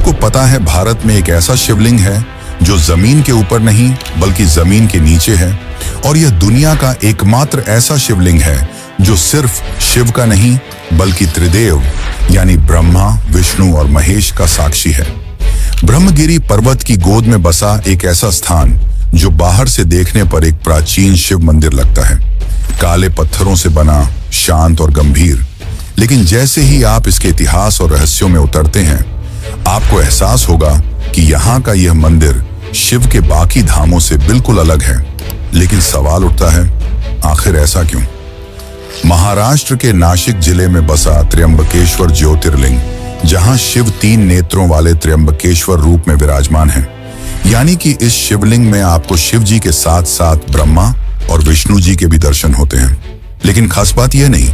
आपको पता है भारत में एक ऐसा शिवलिंग है जो जमीन के ऊपर नहीं बल्कि जमीन के नीचे है, और यह दुनिया का एकमात्र ऐसा शिवलिंग है जो सिर्फ शिव का नहीं बल्कि त्रिदेव यानी ब्रह्मा, विष्णु और महेश का साक्षी है। ब्रह्मगिरी पर्वत की गोद में बसा एक ऐसा स्थान जो बाहर से देखने पर एक प्राचीन शिव मंदिर लगता है, काले पत्थरों से बना, शांत और गंभीर। लेकिन जैसे ही आप इसके इतिहास और रहस्यों में उतरते हैं, आपको एहसास होगा कि यहाँ का यह मंदिर शिव के बाकी धामों से बिल्कुल अलग है। लेकिन सवाल उठता है, आखिर ऐसा क्यों? महाराष्ट्र के नासिक जिले में बसा त्र्यंबकेश्वर ज्योतिर्लिंग, जहां शिव 3 नेत्रों वाले त्र्यंबकेश्वर रूप में विराजमान है। यानी कि इस शिवलिंग में आपको शिव जी के साथ साथ ब्रह्मा और विष्णु जी के भी दर्शन होते हैं। लेकिन खास बात यह नहीं,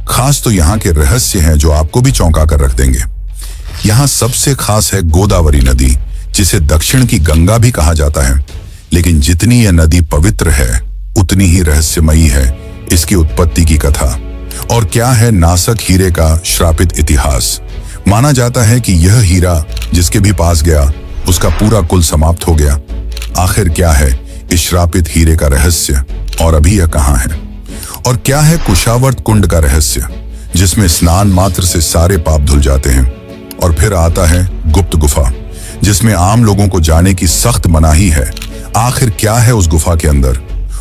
खास तो यहाँ के रहस्य हैं जो आपको भी चौंका कर रख देंगे। यहाँ सबसे खास है गोदावरी नदी, जिसे दक्षिण की गंगा भी कहा जाता है। लेकिन जितनी यह नदी पवित्र है, उतनी ही रहस्यमयी है इसकी उत्पत्ति की कथा। और क्या है नासक हीरे का श्रापित इतिहास। माना जाता है कि यह हीरा जिसके भी पास गया, उसका पूरा कुल समाप्त हो गया। आखिर क्या है इस श्रापित हीरे का रहस्य, और अभी यह कहाँ है? और क्या है कुशावर्त कुंड का रहस्य, जिसमें स्नान मात्र से सारे पाप धुल जाते हैं? और फिर आता है गुप्त गुफा, जिसमें आम लोगों को जाने की सख्त मनाही है। आखिर क्या है उस गुफा के अंदर?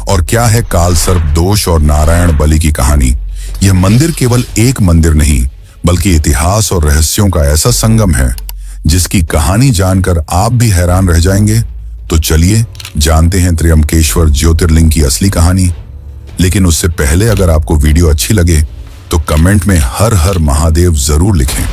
और क्या है काल सर्प दोष और नारायण बलि की कहानी? यह मंदिर केवल एक मंदिर नहीं बल्कि इतिहास और रहस्यों का ऐसा संगम है जिसकी कहानी जानकर आप भी हैरान रह जाएंगे। तो चलिए जानते हैं त्र्यंबकेश्वर ज्योतिर्लिंग की असली कहानी। लेकिन उससे पहले अगर आपको वीडियो अच्छी लगे तो कमेंट में हर हर महादेव जरूर लिखें।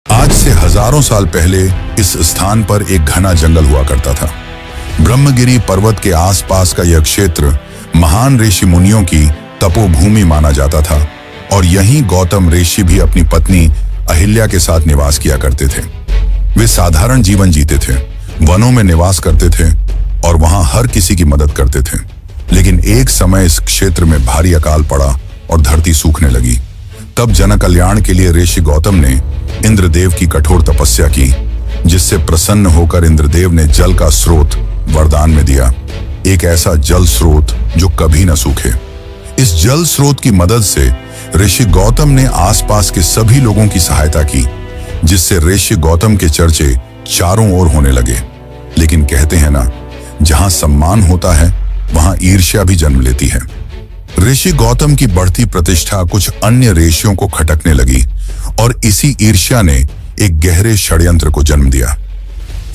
आज से हजारों साल पहले इस स्थान पर एक घना जंगल हुआ करता था। ब्रह्मगिरी पर्वत के आसपास का यह क्षेत्र महान ऋषि मुनियों की तपोभूमि माना जाता था, और यहीं गौतम ऋषि भी अपनी पत्नी अहिल्या के साथ निवास किया करते थे। वे साधारण जीवन जीते थे, वनों में निवास करते थे और वहां हर किसी की मदद करते थे। लेकिन एक समय इस क्षेत्र में भारी अकाल पड़ा और धरती सूखने लगी। तब जन कल्याण के लिए ऋषि गौतम ने इंद्रदेव की कठोर तपस्या की, जिससे प्रसन्न होकर इंद्रदेव ने जल का स्रोत वरदान में दिया, एक ऐसा जल स्रोत जो कभी न सूखे। इस जल स्रोत की मदद से ऋषि गौतम ने आसपास के सभी लोगों की सहायता की, जिससे ऋषि गौतम के चर्चे चारों ओर होने लगे। लेकिन कहते हैं ना, जहां सम्मान होता है वहां ईर्ष्या भी जन्म लेती है। ऋषि गौतम की बढ़ती प्रतिष्ठा कुछ अन्य ऋषियों को खटकने लगी, और इसी ईर्ष्या ने एक गहरे षड्यंत्र को जन्म दिया।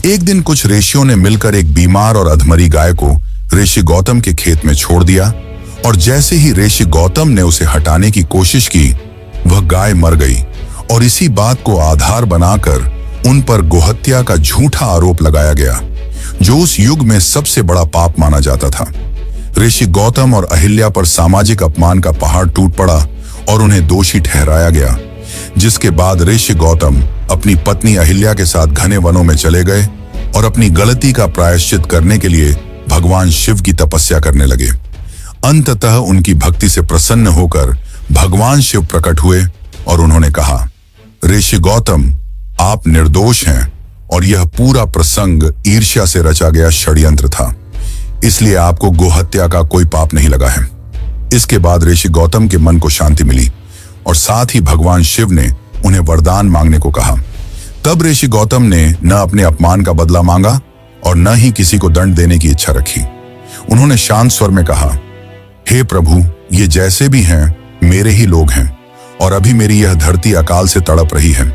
एक दिन कुछ ऋषियों ने मिलकर एक बीमार और अधमरी गाय को ऋषि गौतम के खेत में छोड़ दिया, और जैसे ही ऋषि गौतम ने उसे हटाने की कोशिश की, वह गाय मर गई। और इसी बात को आधार बनाकर उन पर गोहत्या का झूठा आरोप लगाया गया, जो उस युग में सबसे बड़ा पाप माना जाता था। ऋषि गौतम और अहिल्या पर सामाजिक अपमान का पहाड़ टूट पड़ा और उन्हें दोषी ठहराया गया, जिसके बाद ऋषि गौतम अपनी पत्नी अहिल्या के साथ घने वनों में चले गए और अपनी गलती का प्रायश्चित करने के लिए भगवान शिव की तपस्या करने लगे। अंततः उनकी भक्ति से प्रसन्न होकर भगवान शिव प्रकट हुए और उन्होंने कहा, ऋषि गौतम, आप निर्दोष हैं और यह पूरा प्रसंग ईर्ष्या से रचा गया षड्यंत्र था, इसलिए आपको गोहत्या का कोई पाप नहीं लगा है। इसके बाद ऋषि गौतम के मन को शांति मिली और साथ ही भगवान शिव ने उन्हें वरदान मांगने को कहा। तब ऋषि गौतम ने न अपने अपमान का बदला मांगा और न ही किसी को दंड देने की इच्छा रखी। उन्होंने शांत स्वर में कहा, हे प्रभु, ये जैसे भी हैं मेरे ही लोग हैं, और अभी मेरी यह धरती अकाल से तड़प रही है।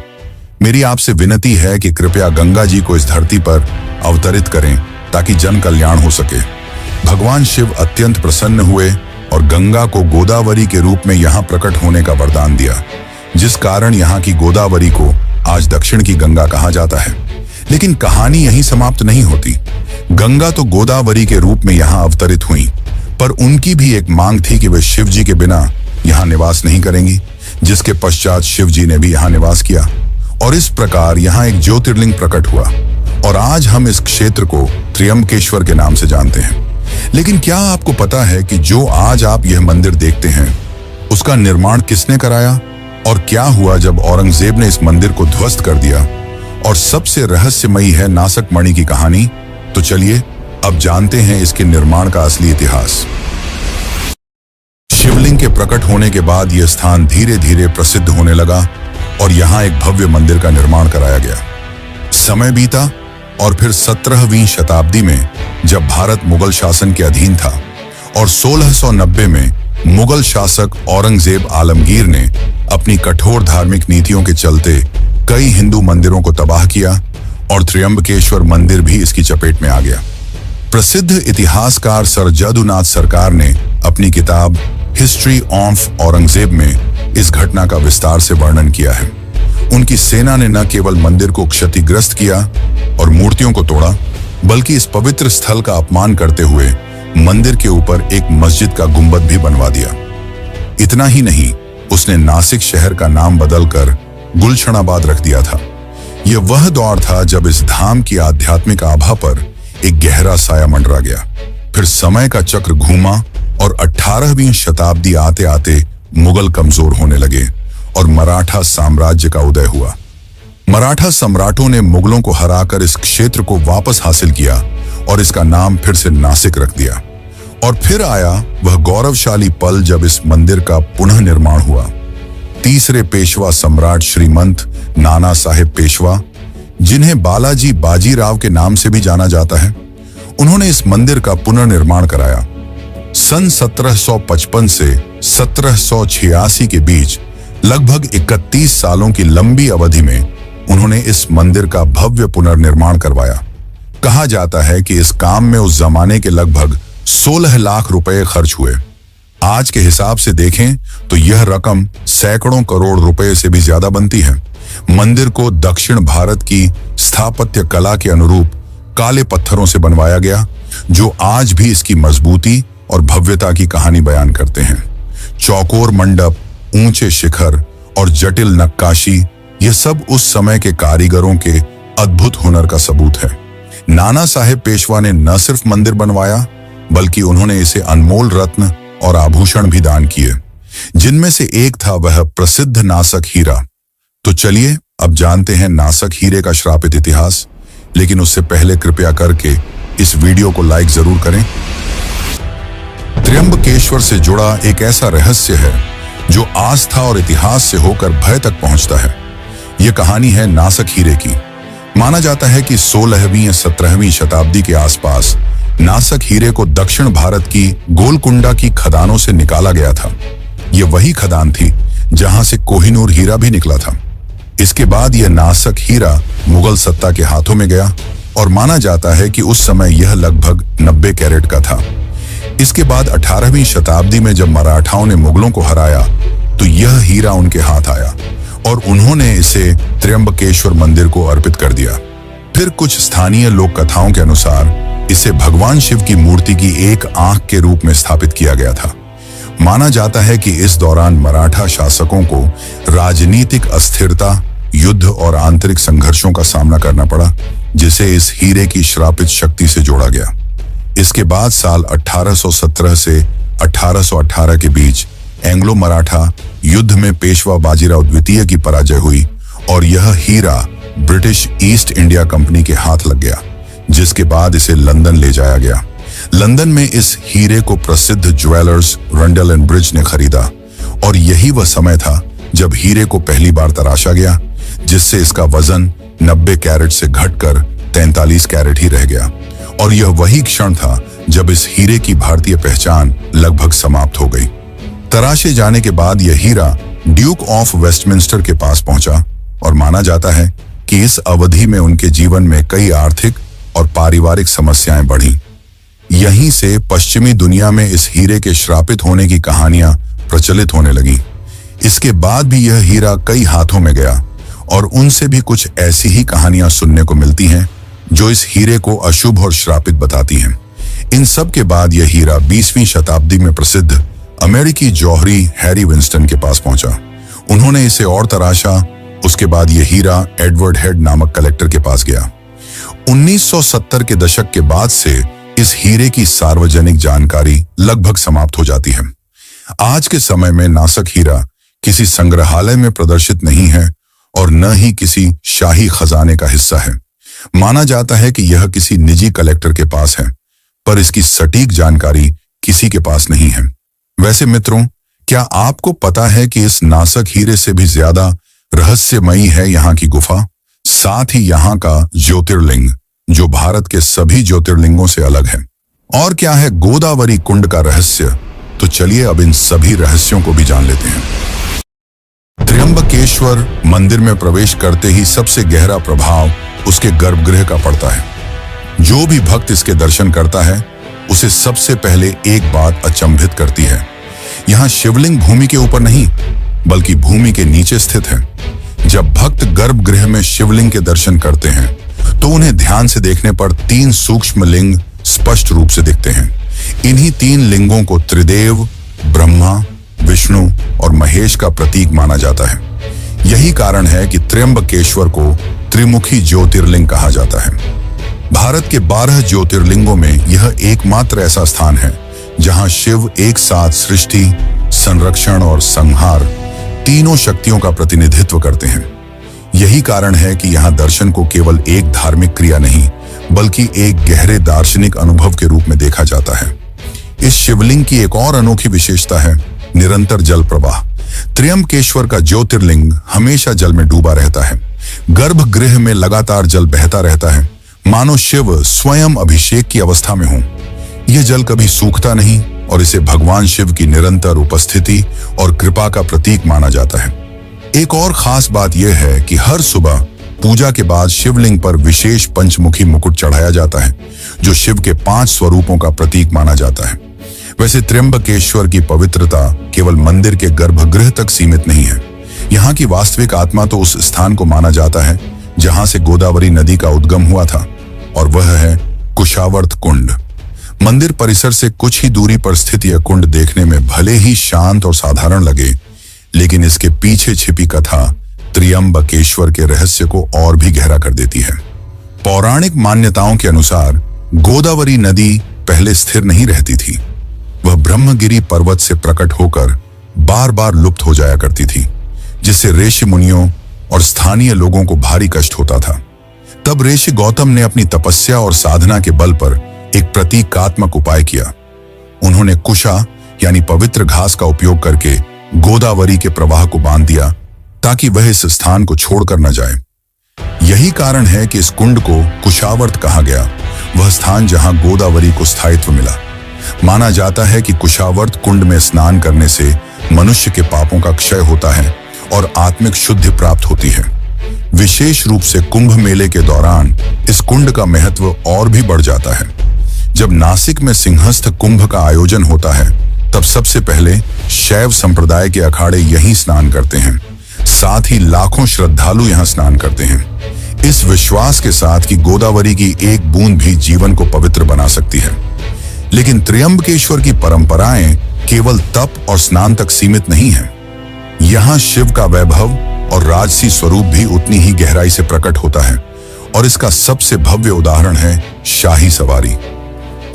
मेरी आपसे विनती है कि कृपया गंगा जी को इस धरती पर अवतरित करें ताकि जन कल्याण हो सके। भगवान शिव अत्यंत प्रसन्न हुए और गंगा को गोदावरी के रूप में यहाँ प्रकट होने का वरदान दिया, जिस कारण यहाँ की गोदावरी को आज दक्षिण की गंगा कहा जाता है। लेकिन कहानी यहीं समाप्त नहीं होती। गंगा तो गोदावरी के रूप में यहाँ अवतरित हुई, पर उनकी भी एक मांग थी कि वे शिव जी के बिना यहाँ निवास नहीं करेंगी, जिसके पश्चात शिव जी ने भी यहाँ निवास किया और इस प्रकार यहाँ एक ज्योतिर्लिंग प्रकट हुआ और आज हम इस क्षेत्र को त्र्यंबकेश्वर के नाम से जानते हैं। लेकिन क्या आपको पता है कि जो आज आप यह मंदिर देखते हैं उसका निर्माण किसने कराया और क्या हुआ जब औरंगजेब ने इस मंदिर को ध्वस्त कर दिया? और सबसे रहस्यमयी है नासक मणि की कहानी। तो चलिए अब जानते हैं इसके निर्माण का असली इतिहास। शिवलिंग के प्रकट होने के बाद यह स्थान धीरे धीरे प्रसिद्ध होने लगा और यहाँ एक भव्य मंदिर का निर्माण कराया गया। समय बीता और फिर 17वीं शताब्दी में जब भारत मुगल शासन के अधीन था और 1690 में मुगल शासक औरंगजेब आलमगीर ने अपनी कठोर धार्मिक नीतियों के चलते कई हिंदू मंदिरों को तबाह किया और त्र्यंबकेश्वर मंदिर भी इसकी चपेट में आ गया। प्रसिद्ध इतिहासकार सर जदुनाथ सरकार ने अपनी किताब हिस्ट्री ऑफ औरंगजेब में इस घटना का विस्तार से वर्णन किया है। उनकी सेना ने न केवल मंदिर को क्षतिग्रस्त किया और मूर्तियों को तोड़ा, बल्कि इस पवित्र स्थल का अपमान करते हुए मंदिर के ऊपर एक मस्जिद का गुंबद भी बनवा दिया। इतना ही नहीं, उसने नासिक शहर का नाम बदलकर गुलशनाबाद रख दिया था। यह वह दौर था जब इस धाम की आध्यात्मिक आभा पर एक गहरा साया मंडरा गया। फिर समय का चक्र घूमा और 18वीं शताब्दी आते आते मुगल कमजोर होने लगे और मराठा साम्राज्य का उदय हुआ। मराठा सम्राटों ने मुगलों को हराकर इस क्षेत्र को वापस हासिल किया और इसका नाम फिर से नासिक रख दिया। और फिर आया वह गौरवशाली पल जब इस मंदिर का पुनः निर्माण हुआ। तीसरे पेशवा सम्राट श्रीमंत नाना साहेब पेशवा, जिन्हें बालाजी बाजीराव के नाम से भी जाना जाता है, उन्होंने इस मंदिर का पुनर्निर्माण कराया। सन 1755 से 1786 के बीच लगभग 31 सालों की लंबी अवधि में उन्होंने इस मंदिर का भव्य पुनर्निर्माण करवाया। कहा जाता है कि इस काम में उस जमाने के लगभग 16 लाख रुपए खर्च हुए। आज के हिसाब से देखें तो यह रकम सैकड़ों करोड़ रुपए से भी ज्यादा बनती है। मंदिर को दक्षिण भारत की स्थापत्य कला के अनुरूप काले पत्थरों से बनवाया गया, जो आज भी इसकी मजबूती और भव्यता की कहानी बयान करते हैं। चौकोर मंडप, ऊंचे शिखर और जटिल नक्काशी, यह सब उस समय के कारीगरों के अद्भुत हुनर का सबूत है। नाना साहेब पेशवा ने न सिर्फ मंदिर बनवाया, बल्कि उन्होंने इसे अनमोल रत्न और आभूषण भी दान किए, जिनमें से एक था वह प्रसिद्ध नासक हीरा। तो चलिए अब जानते हैं नासक हीरे का श्रापित इतिहास। लेकिन उससे पहले कृपया करके इस वीडियो को लाइक जरूर करें। त्र्यंबकेश्वर से जुड़ा एक ऐसा रहस्य है जो आस्था और इतिहास से होकर भय तक पहुंचता है। यह कहानी है नासक हीरे की। माना जाता है कि 16वीं या 17वीं शताब्दी के आसपास नासक हीरे को दक्षिण भारत की गोलकुंडा की खदानों से निकाला गया था। यह वही खदान थी जहां से कोहिनूर हीरा भी निकला था। इसके बाद यह नासक हीरा मुगल सत्ता के हाथों में गया और माना जाता है कि उस समय यह लगभग 90 कैरेट का था। इसके बाद 18वीं शताब्दी में जब मराठाओं ने मुगलों को हराया तो यह हीरा उनके हाथ आया और उन्होंने इसे त्र्यंबकेश्वर मंदिर को अर्पित कर दिया। फिर कुछ स्थानीय लोक कथाओं के अनुसार इसे भगवान शिव की मूर्ति की एक आंख के रूप में स्थापित किया गया था। माना जाता है कि इस दौरान मराठा शासकों को राजनीतिक अस्थिरता, युद्ध और आंतरिक संघर्षों का सामना करना पड़ा, जिसे इस हीरे की श्रापित शक्ति से जोड़ा गया। इसके बाद साल 1817 से 1818 के बीच एंग्लो मराठा युद्ध में पेशवा बाजीराव द्वितीय की पराजय हुई और यह हीरा ब्रिटिश ईस्ट इंडिया कंपनी के हाथ लग गया, जिसके बाद इसे लंदन ले जाया गया। लंदन में इस हीरे को प्रसिद्ध ज्वेलर्स रंडल एंड ब्रिज ने खरीदा और यही वह समय था जब हीरे को पहली बार तराशा गया, जिससे इसका वजन 90 कैरेट से घटकर 43 कैरेट ही रह गया। और यह वही क्षण था जब इस हीरे की भारतीय पहचान लगभग समाप्त हो गई। तराशे जाने के बाद यह हीरा ड्यूक ऑफ वेस्टमिंस्टर के पास पहुंचा और माना जाता है कि इस अवधि में उनके जीवन में कई आर्थिक और पारिवारिक समस्याएं बढ़ीं। यहीं से पश्चिमी दुनिया में इस हीरे के श्रापित होने की कहानियां प्रचलित होने लगीं। इसके बाद भी यह हीरा कई हाथों में गया और उनसे भी कुछ ऐसी ही कहानियां सुनने को मिलती हैं जो इस हीरे को अशुभ और श्रापित बताती हैं। इन सब के बाद यह हीरा 20वीं शताब्दी में प्रसिद्ध अमेरिकी जौहरी हैरी विंस्टन के पास पहुंचा। उन्होंने इसे और तराशा। उसके बाद यह हीरा एडवर्ड हेड नामक कलेक्टर के पास गया। 1970 के दशक के बाद से इस हीरे की सार्वजनिक जानकारी लगभग समाप्त हो जाती है। आज के समय में नासक हीरा किसी संग्रहालय में प्रदर्शित नहीं है और न ही किसी शाही खजाने का हिस्सा है। माना जाता है कि यह किसी निजी कलेक्टर के पास है, पर इसकी सटीक जानकारी किसी के पास नहीं है। वैसे मित्रों, क्या आपको पता है कि इस नासक हीरे से भी ज्यादा रहस्यमयी है यहाँ की गुफा, साथ ही यहाँ का ज्योतिर्लिंग जो भारत के सभी ज्योतिर्लिंगों से अलग है। और क्या है गोदावरी कुंड का रहस्य? तो चलिए अब इन सभी रहस्यों को भी जान लेते हैं। त्र्यंबकेश्वर मंदिर में प्रवेश करते ही सबसे गहरा प्रभाव उसके गर्भगृह का पड़ता है। जो भी भक्त इसके दर्शन करता है उसे सबसे पहले एक बात अचंभित करती है। यहाँ शिवलिंग भूमि के ऊपर नहीं बल्कि भूमि के नीचे स्थित है। जब भक्त गर्भगृह में शिवलिंग के दर्शन करते हैं तो उन्हें ध्यान से देखने पर 3 सूक्ष्म लिंग स्पष्ट रूप से दिखते हैं। इन्हीं 3 लिंगों को त्रिदेव, ब्रह्मा, विष्णु और महेश का प्रतीक माना जाता है। यही कारण है कि त्र्यंबकेश्वर को त्रिमुखी ज्योतिर्लिंग कहा जाता है। भारत के 12 ज्योतिर्लिंगों में यह एकमात्र ऐसा स्थान है जहां शिव एक साथ सृष्टि, संरक्षण और संहार तीनों शक्तियों का प्रतिनिधित्व करते हैं। यही कारण है कि यहाँ दर्शन को केवल एक धार्मिक क्रिया नहीं बल्कि एक गहरे दार्शनिक अनुभव के रूप में देखा जाता है। इस शिवलिंग की एक और अनोखी विशेषता है निरंतर जल प्रवाह। त्र्यंबकेश्वर का ज्योतिर्लिंग हमेशा जल में डूबा रहता है। गर्भगृह में लगातार जल बहता रहता है, मानो शिव स्वयं अभिषेक की अवस्था में हो। यह जल कभी सूखता नहीं और इसे भगवान शिव की निरंतर उपस्थिति और कृपा का प्रतीक माना जाता है। एक और खास बात यह है कि हर सुबह पूजा के बाद शिवलिंग पर विशेष पंचमुखी मुकुट चढ़ाया जाता है जो शिव के 5 स्वरूपों का प्रतीक माना जाता है। वैसे त्र्यंबकेश्वर की पवित्रता केवल मंदिर के गर्भगृह तक सीमित नहीं है। यहाँ की वास्तविक आत्मा तो उस स्थान को माना जाता है जहां से गोदावरी नदी का उद्गम हुआ था, और वह है कुशावर्त कुंड। मंदिर परिसर से कुछ ही दूरी पर स्थित यह कुंड देखने में भले ही शांत और साधारण लगे, लेकिन इसके पीछे छिपी कथा त्र्यंबकेश्वर के रहस्य को और भी गहरा कर देती है। पौराणिक मान्यताओं के अनुसार गोदावरी नदी पहले स्थिर नहीं रहती थी। वह ब्रह्मगिरी पर्वत से प्रकट होकर बार बार लुप्त हो जाया करती थी, जिससे ऋषि मुनियों और स्थानीय लोगों को भारी कष्ट होता था। तब ऋषि गौतम ने अपनी तपस्या और साधना के बल पर एक प्रतीकात्मक उपाय किया। उन्होंने कुशा यानी पवित्र घास का उपयोग करके गोदावरी के प्रवाह को बांध दिया ताकि वह इस स्थान को छोड़कर न जाए। यही कारण है कि इस कुंड को कुशावर्त कहा गया, वह स्थान जहां गोदावरी को स्थायित्व मिला। माना जाता है कि कुशावर्त कुंड में स्नान करने से मनुष्य के पापों का क्षय होता है और आत्मिक शुद्धि प्राप्त होती है। विशेष रूप से कुंभ मेले के दौरान इस कुंड का महत्व और भी बढ़ जाता है। जब नासिक में सिंहस्थ कुंभ का आयोजन होता है तब सबसे पहले शैव संप्रदाय के अखाड़े यहीं स्नान करते हैं। साथ ही लाखों श्रद्धालु यहाँ स्नान करते हैं, इस विश्वास के साथ कि गोदावरी की एक बूंद भी जीवन को पवित्र बना सकती है। लेकिन त्र्यंबकेश्वर की परंपराएं केवल तप और स्नान तक सीमित नहीं है। यहाँ शिव का वैभव और राजसी स्वरूप भी उतनी ही गहराई से प्रकट होता है, और इसका सबसे भव्य उदाहरण है शाही सवारी।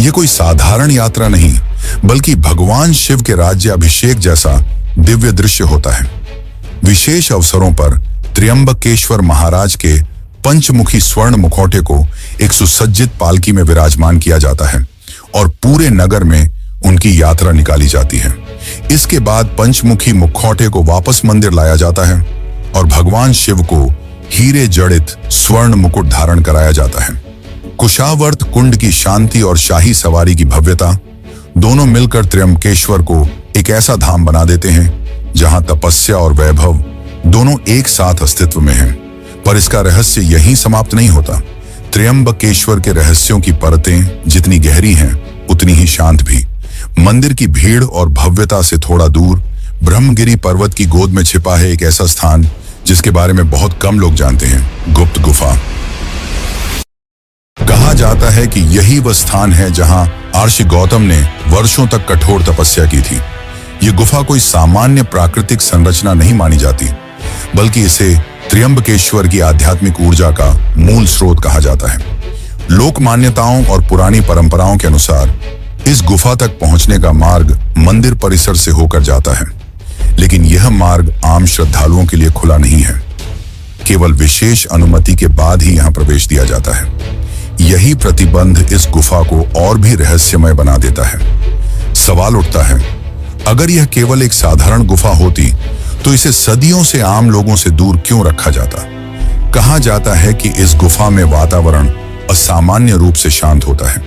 ये कोई साधारण यात्रा नहीं बल्कि भगवान शिव के राज्य अभिषेक जैसा दिव्य दृश्य होता है। विशेष अवसरों पर त्र्यंबकेश्वर महाराज के पंचमुखी स्वर्ण मुखौटे को एक सुसज्जित पालकी में विराजमान किया जाता है और पूरे नगर में उनकी यात्रा निकाली जाती है। इसके बाद पंचमुखी मुखौटे को वापस मंदिर लाया जाता है और भगवान शिव को हीरे जड़ित स्वर्ण मुकुट धारण कराया जाता है। कुशावर्त कुंड की शांति और शाही सवारी की भव्यता दोनों मिलकर त्र्यंबकेश्वर को एक ऐसा धाम बना देते हैं जहां तपस्या और वैभव दोनों एक साथ अस्तित्व में हैं। पर इसका रहस्य यहीं समाप्त नहीं होता। त्र्यंबकेश्वर के रहस्यों की परतें जितनी गहरी हैं उतनी ही शांत भी। मंदिर की भीड़ और भव्यता से थोड़ा दूर ब्रह्मगिरी पर्वत की गोद में छिपा है एक ऐसा स्थान जिसके बारे में बहुत कम लोग जानते हैं, गुप्त गुफा। कहा जाता है कि यही वह स्थान है जहां महर्षि गौतम ने वर्षों तक कठोर तपस्या की थी। ये गुफा कोई सामान्य प्राकृतिक संरचना नहीं मानी जाती, बल्कि इसे त्र्यंबकेश्वर की आध्यात्मिक ऊर्जा का मूल स्रोत कहा जाता है। लोक मान्यताओं और पुरानी परंपराओं के अनुसार इस गुफा तक पहुंचने का मार्ग मंदिर परिसर से होकर जाता है, लेकिन यह मार्ग आम श्रद्धालुओं के लिए खुला नहीं है। केवल विशेष अनुमति के बाद ही यहां प्रवेश दिया जाता है। यही प्रतिबंध इस गुफा को और भी रहस्यमय बना देता है। सवाल उठता है, अगर यह केवल एक साधारण गुफा होती तो इसे सदियों से आम लोगों से दूर क्यों रखा जाता? कहा जाता है कि इस गुफा में वातावरण असामान्य रूप से शांत होता है।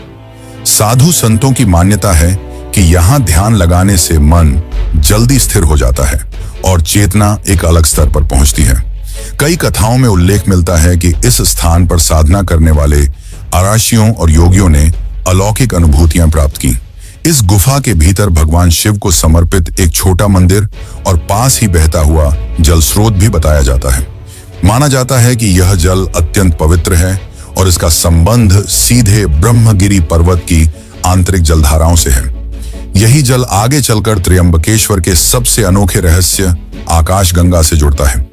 साधु संतों की मान्यता है कि यहाँ ध्यान लगाने से मन जल्दी स्थिर हो जाता है और चेतना एक अलग स्तर पर पहुंचती है। कई कथाओं में उल्लेख मिलता है कि इस स्थान पर साधना करने वाले आराशियों और योगियों ने अलौकिक अनुभूतियां प्राप्त की। इस गुफा के भीतर भगवान शिव को समर्पित एक छोटा मंदिर और पास ही बहता हुआ जल स्रोत भी बताया जाता है। माना जाता है कि यह जल अत्यंत पवित्र है और इसका संबंध सीधे ब्रह्मगिरी पर्वत की आंतरिक जलधाराओं से है। यही जल आगे चलकर त्र्यंबकेश्वर के सबसे अनोखे रहस्य आकाशगंगा से जुड़ता है।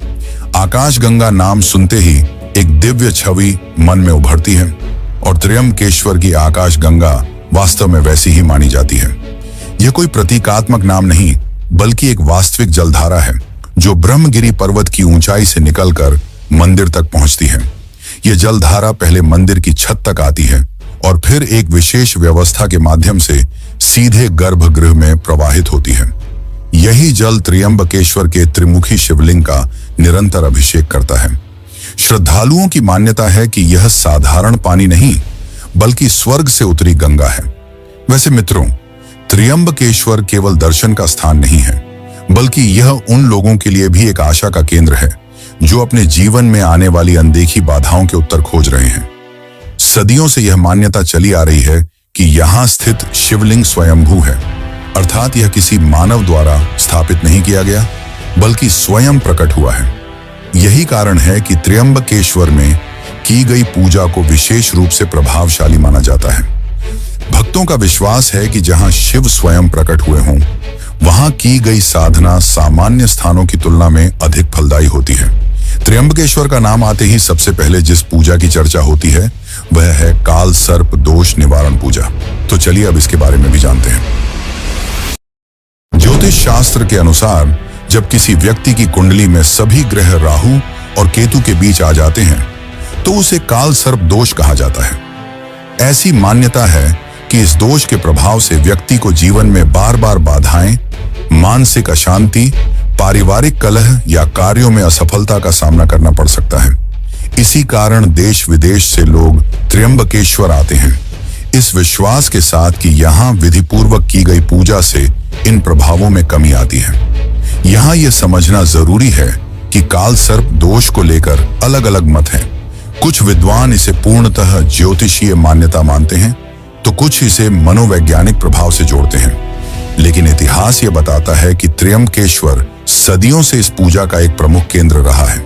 आकाशगंगा नाम सुनते ही एक दिव्य छवि मन में उभरती है और त्र्यंबकेश्वर की आकाशगंगा वास्तव में वैसी ही मानी जाती है। यह कोई प्रतीकात्मक नाम नहीं, बल्कि एक वास्तविक जलधारा है जो ब्रह्मगिरी पर्वत की ऊंचाई से निकलकर मंदिर तक पहुंचती है। यह जलधारा पहले मंदिर की छत तक आती है और फिर एक विशेष व्यवस्था के माध्यम से सीधे गर्भगृह में प्रवाहित होती है। यही जल त्र्यंबकेश्वर के त्रिमुखी शिवलिंग का निरंतर अभिषेक करता है। श्रद्धालुओं की मान्यता है कि यह साधारण पानी नहीं, बल्कि स्वर्ग से उतरी गंगा है। वैसे मित्रों, त्र्यंबकेश्वर केवल दर्शन का स्थान नहीं है, बल्कि यह उन लोगों के लिए भी एक आशा का केंद्र है जो अपने जीवन में आने वाली अनदेखी बाधाओं के उत्तर खोज रहे हैं। सदियों से यह मान्यता चली आ रही है कि यहाँ स्थित शिवलिंग स्वयंभू है, अर्थात यह किसी मानव द्वारा स्थापित नहीं किया गया, बल्कि स्वयं प्रकट हुआ है। यही कारण है कि त्र्यंबकेश्वर में की गई पूजा को विशेष रूप से प्रभावशाली माना जाता है। भक्तों का विश्वास है कि जहां शिव स्वयं प्रकट हुए हों, वहां की गई साधना सामान्य स्थानों की तुलना में अधिक फलदायी होती है। त्र्यंबकेश्वर का नाम आते ही सबसे पहले जिस पूजा की चर्चा होती है वह है काल सर्प दोष निवारण पूजा। तो चलिए अब इसके बारे में भी जानते हैं। ज्योतिष शास्त्र के अनुसार जब किसी व्यक्ति की कुंडली में सभी ग्रह राहु और केतु के बीच आ जाते हैं तो उसे काल सर्प दोष कहा जाता है। ऐसी मान्यता है कि इस दोष के प्रभाव से व्यक्ति को जीवन में बार बार बाधाएं, मानसिक अशांति, पारिवारिक कलह या कार्यों में असफलता का सामना करना पड़ सकता है। इसी कारण देश विदेश से लोग त्र्यंबकेश्वर आते हैं, इस विश्वास के साथ कि यहाँ विधिपूर्वक की गई पूजा से इन प्रभावों में कमी आती है। यहाँ यह समझना जरूरी है कि काल सर्प दोष को लेकर अलग अलग मत हैं। कुछ विद्वान इसे पूर्णतः ज्योतिषीय मान्यता मानते हैं, तो कुछ इसे मनोवैज्ञानिक प्रभाव से जोड़ते हैं। लेकिन इतिहास यह बताता है कि त्र्यंबकेश्वर सदियों से इस पूजा का एक प्रमुख केंद्र रहा है।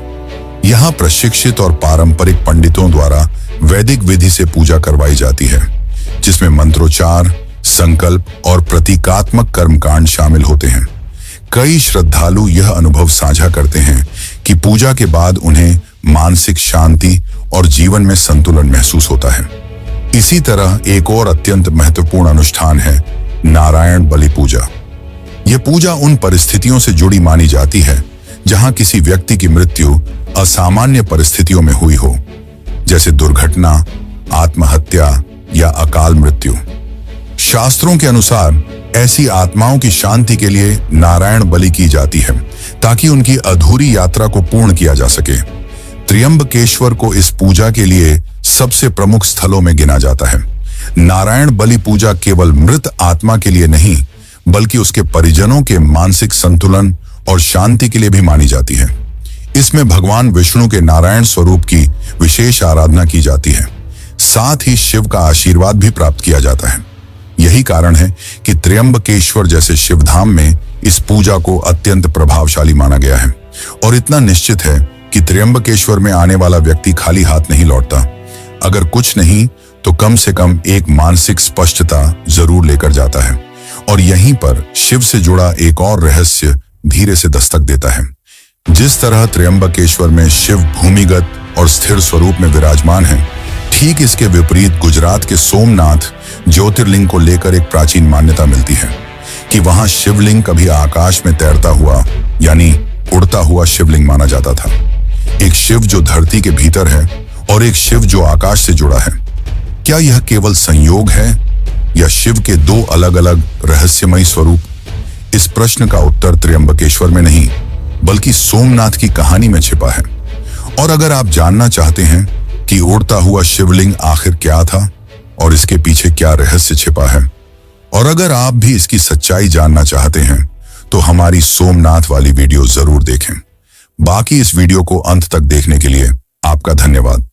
यहाँ प्रशिक्षित और पारंपरिक पंडितों द्वारा वैदिक विधि से पूजा करवाई जाती है, जिसमें मंत्रोच्चार, संकल्प और प्रतीकात्मक कर्मकांड शामिल होते हैं। कई श्रद्धालु यह अनुभव साझा करते हैं कि पूजा के बाद उन्हें मानसिक शांति और जीवन में संतुलन महसूस होता है। इसी तरह एक और अत्यंत महत्वपूर्ण अनुष्ठान है नारायण बलि पूजा। यह पूजा उन परिस्थितियों से जुड़ी मानी जाती है जहां किसी व्यक्ति की मृत्यु असामान्य परिस्थितियों में हुई हो, जैसे दुर्घटना, आत्महत्या या अकाल मृत्यु। शास्त्रों के अनुसार ऐसी आत्माओं की शांति के लिए नारायण बलि की जाती है ताकि उनकी अधूरी यात्रा को पूर्ण किया जा सके। त्र्यंबकेश्वर को इस पूजा के लिए सबसे प्रमुख स्थलों में गिना जाता है। नारायण बलि पूजा केवल मृत आत्मा के लिए नहीं, बल्कि उसके परिजनों के मानसिक संतुलन और शांति के लिए भी मानी जाती है। इसमें भगवान विष्णु के नारायण स्वरूप की विशेष आराधना की जाती है, साथ ही शिव का आशीर्वाद भी प्राप्त किया जाता है। यही कारण है कि त्र्यंबकेश्वर जैसे शिवधाम में इस पूजा को अत्यंत प्रभावशाली माना गया है। और इतना निश्चित है कि त्र्यंबकेश्वर में आने वाला व्यक्ति खाली हाथ नहीं लौटता। अगर कुछ नहीं तो कम से कम एक मानसिक स्पष्टता जरूर लेकर जाता है। और यहीं पर शिव से जुड़ा एक और रहस्य धीरे से दस्तक देता है। जिस तरह त्र्यंबकेश्वर में शिव भूमिगत और स्थिर स्वरूप में विराजमान है, ठीक इसके विपरीत गुजरात के सोमनाथ ज्योतिर्लिंग को लेकर एक प्राचीन मान्यता मिलती है कि वहां शिवलिंग कभी आकाश में तैरता हुआ यानी उड़ता हुआ शिवलिंग माना जाता था। एक शिव जो धरती के भीतर है और एक शिव जो आकाश से जुड़ा है। क्या यह केवल संयोग है या शिव के दो अलग अलग रहस्यमयी स्वरूप? इस प्रश्न का उत्तर त्र्यंबकेश्वर में नहीं बल्कि सोमनाथ की कहानी में छिपा है। और अगर आप जानना चाहते हैं कि उड़ता हुआ शिवलिंग आखिर क्या था और इसके पीछे क्या रहस्य छिपा है, और अगर आप भी इसकी सच्चाई जानना चाहते हैं तो हमारी सोमनाथ वाली वीडियो जरूर देखें। बाकी इस वीडियो को अंत तक देखने के लिए आपका धन्यवाद।